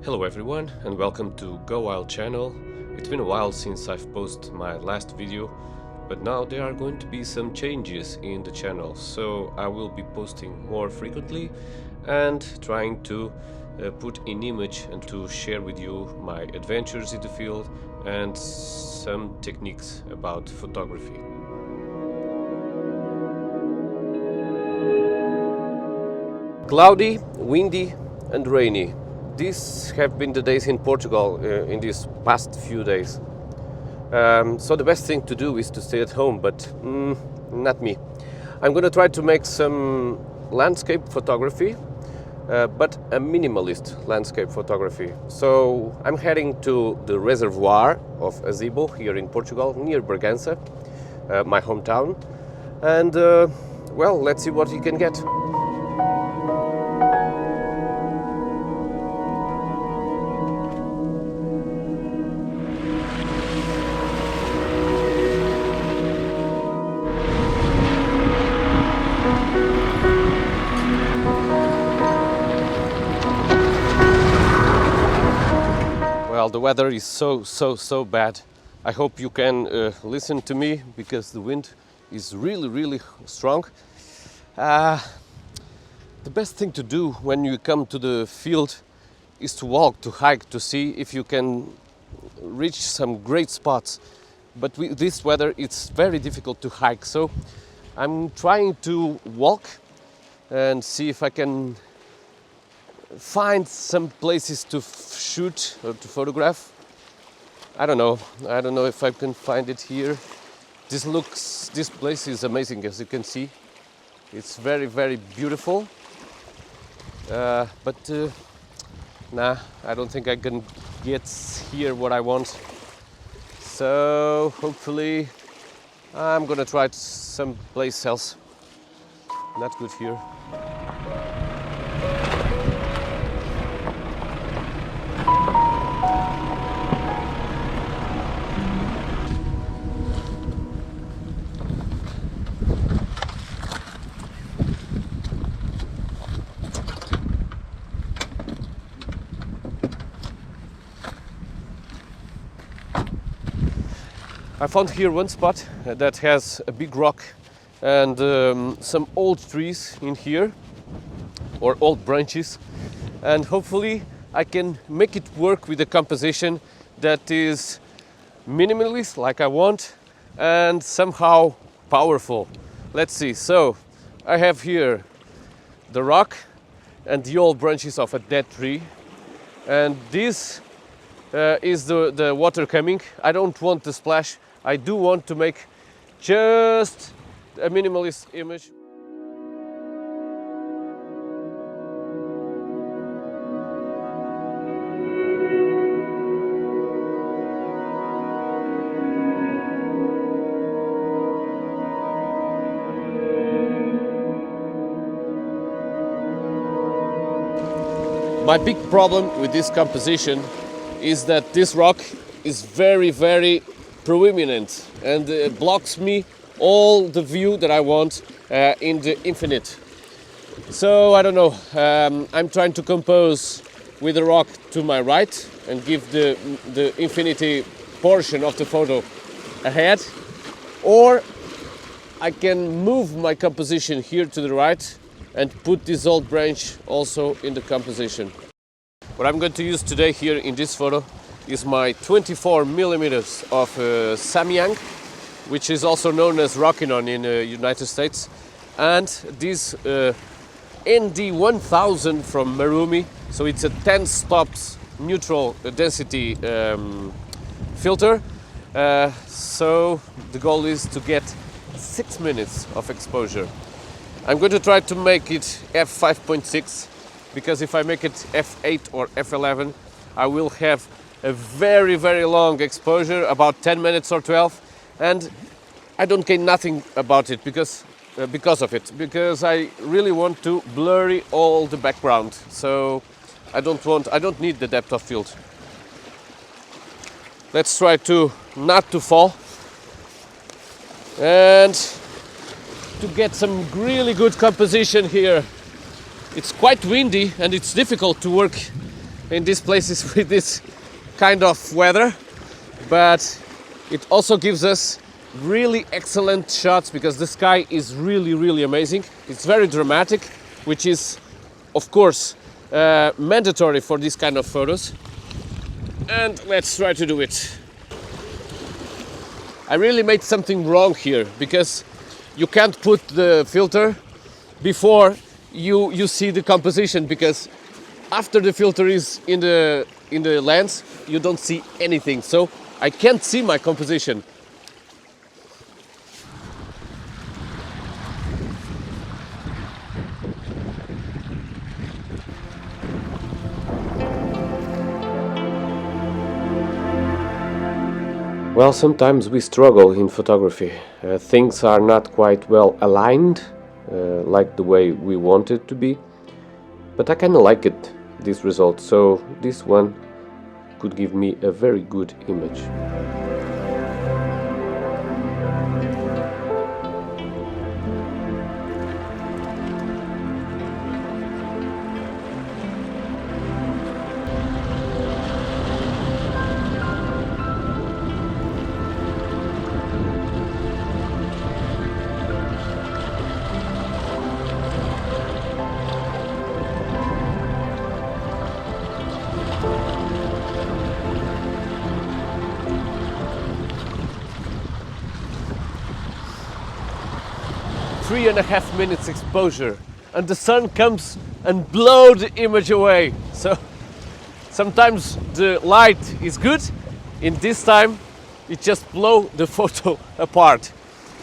Hello everyone and welcome to Go Wild channel. It's been a while since I've posted my last video, but now there are going to be some changes in the channel, so I will be posting more frequently and trying to put in image and to share with you my adventures in the field and some techniques about photography. Cloudy, windy and rainy. These have been the days in Portugal in these past few days. So the best thing to do is to stay at home, but not me. I'm going to try to make some landscape photography, but a minimalist landscape photography. So I'm heading to the reservoir of Azibo here in Portugal, near Bragança, my hometown. And well, let's see what you can get. Well, the weather is so bad. I hope you can listen to me because the wind is really strong. The best thing to do when you come to the field is to walk, to hike, to see if you can reach some great spots. But with this weather it's very difficult to hike, so I'm trying to walk and see if I can find some places to shoot or to photograph. I don't know if I can find it here. This place is amazing, as you can see. It's very beautiful. But nah, I don't think I can get here what I want. So hopefully I'm gonna try some place else. Not good here. I found here one spot that has a big rock and some old trees in here, or old branches, and hopefully I can make it work with a composition that is minimalist like I want and somehow powerful. Let's see. So I have here the rock and the old branches of a dead tree, and this is the water coming. I don't want the splash. I do want to make just a minimalist image. My big problem with this composition is that this rock is very prominent and blocks me all the view that I want in the infinite. So I don't know, I'm trying to compose with the rock to my right and give the infinity portion of the photo ahead, or I can move my composition here to the right and put this old branch also in the composition. What I'm going to use today here in this photo is my 24 millimeters of Samyang, which is also known as Rockinon in the United States, and this ND1000 from Marumi. So it's a 10 stops neutral density filter. So the goal is to get 6 minutes of exposure. I'm going to try to make it f5.6, because if I make it f8 or f11, I will have a very long exposure, about 10 minutes or 12, and I don't gain nothing about it because of it, because I really want to blurry all the background. So I don't need the depth of field. Let's try to not to fall and to get some really good composition here. It's quite windy and it's difficult to work in these places with this kind of weather, but it also gives us really excellent shots because the sky is really amazing. It's very dramatic, which is of course mandatory for these kind of photos. And let's try to do it. I really made something wrong here because you can't put the filter before you see the composition, because after the filter is in the lens you don't see anything, so I can't see my composition. Well, sometimes we struggle in photography. Things are not quite well aligned, like the way we want it to be. But I kind of like it, this result, so this one could give me a very good image. Three and a half minutes exposure, and the sun comes and blow the image away. So sometimes the light is good, in this time it just blow the photo apart.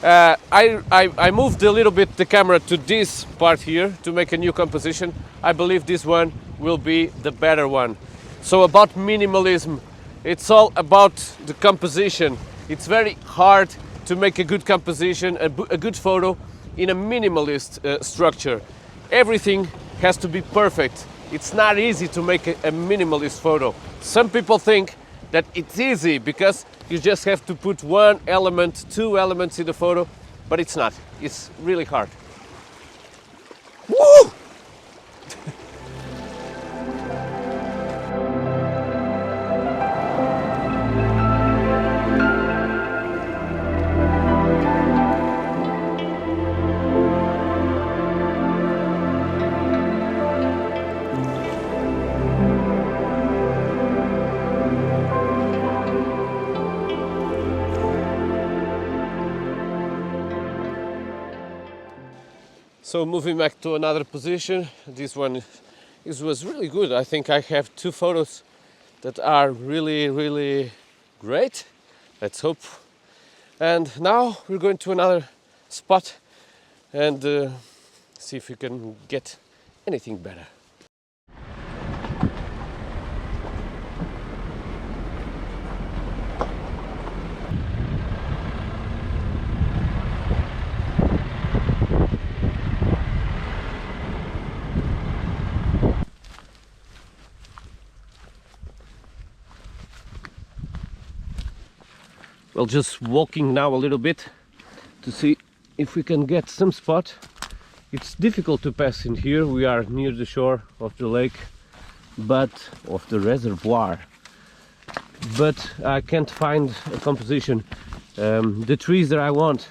I moved a little bit the camera to this part here to make a new composition. I believe this one will be the better one. So about minimalism, it's all about the composition. It's very hard to make a good composition, a good photo in a minimalist structure. Everything has to be perfect. It's not easy to make a minimalist photo. Some people think that it's easy because you just have to put one element, two elements in the photo, but it's not. It's really hard. Woo! So moving back to another position, this one was really good. I think I have two photos that are really great. Let's hope. And now we're going to another spot and see if we can get anything better. Well, just walking now a little bit to see if we can get some spot. It's difficult to pass in here. We are near the shore of the lake, but of the reservoir. But I can't find a composition. The trees that I want,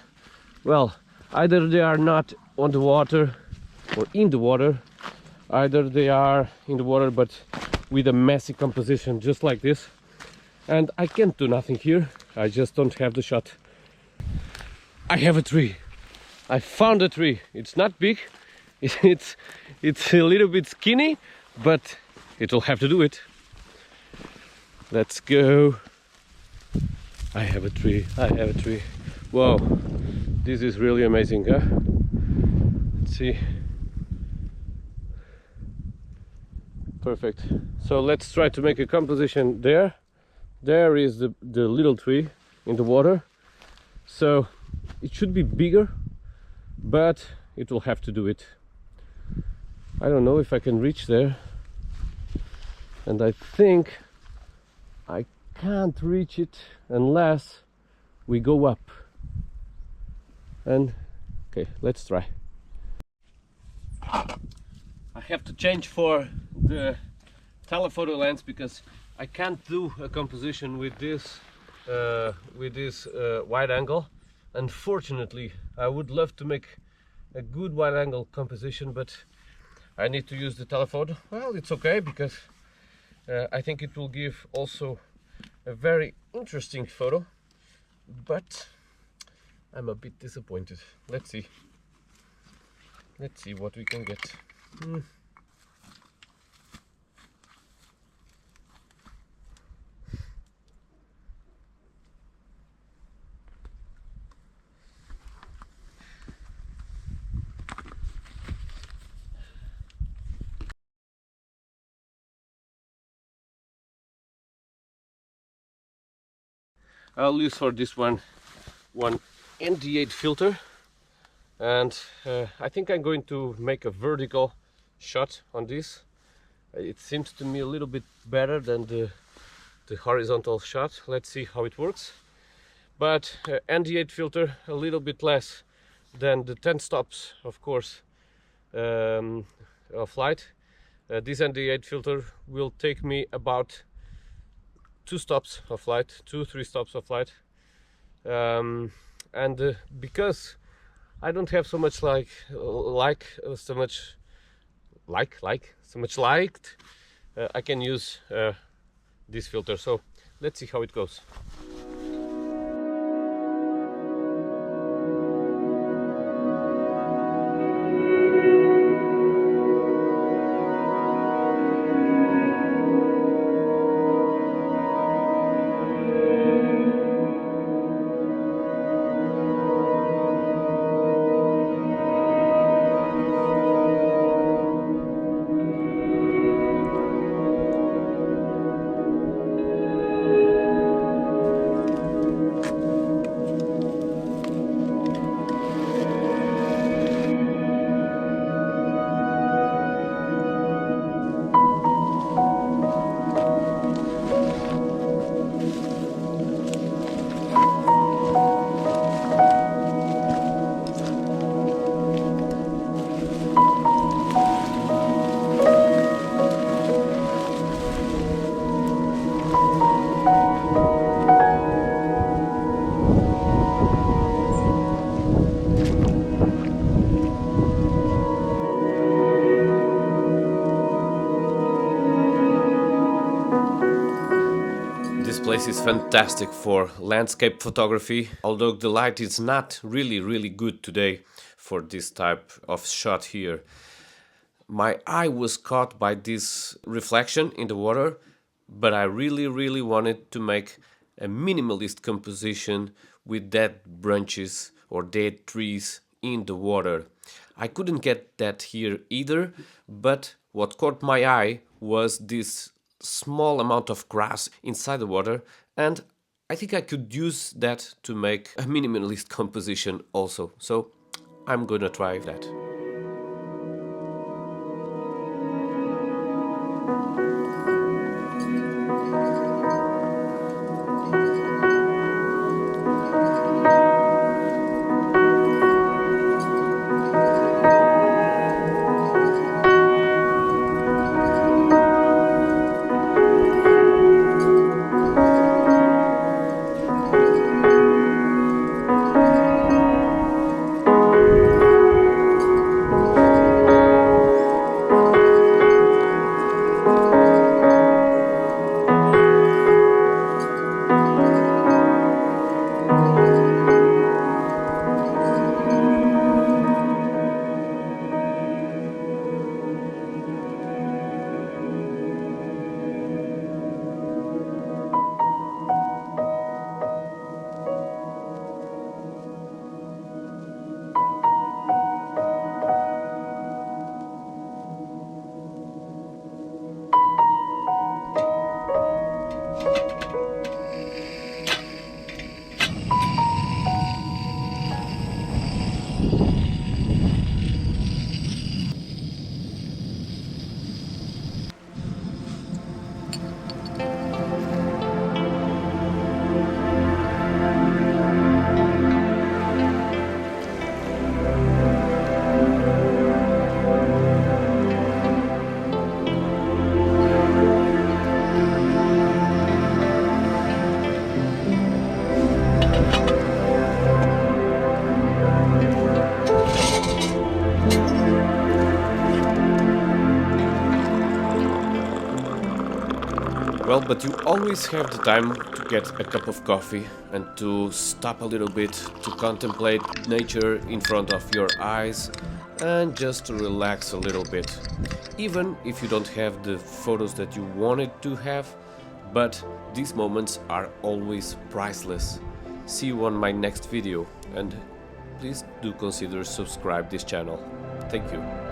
well, either they are not on the water or in the water, either they are in the water but with a messy composition just like this. And I can't do nothing here. I just don't have the shot. I have a tree. I found a tree. It's not big. It's a little bit skinny, but it'll have to do it. Let's go. I have a tree. I have a tree. Wow, this is really amazing, huh? Let's see. Perfect. So let's try to make a composition there. There is the little tree in the water, so it should be bigger, but it will have to do it. I don't know if I can reach there, and I think I can't reach it unless we go up. And okay, let's try. I have to change for the telephoto lens because I can't do a composition with this wide angle. Unfortunately, I would love to make a good wide angle composition, but I need to use the telephoto. Well, it's okay because I think it will give also a very interesting photo, but I'm a bit disappointed. Let's see what we can get. I'll use for this one ND8 filter, and I think I'm going to make a vertical shot on this. It seems to me a little bit better than the horizontal shot. Let's see how it works. But ND8 filter a little bit less than the 10 stops, of course, of light. This ND8 filter will take me about 2 stops of light, 2-3 stops of light, and because I don't have so much light, I can use this filter. So let's see how it goes. This place is fantastic for landscape photography, although the light is not really good today for this type of shot here. My eye was caught by this reflection in the water, but I really wanted to make a minimalist composition with dead branches or dead trees in the water. I couldn't get that here either, but what caught my eye was this small amount of grass inside the water, and I think I could use that to make a minimalist composition also. So I'm gonna try that. Well, but you always have the time to get a cup of coffee and to stop a little bit, to contemplate nature in front of your eyes and just to relax a little bit. Even if you don't have the photos that you wanted to have, but these moments are always priceless. See you on my next video, and please do consider subscribe this channel. Thank you.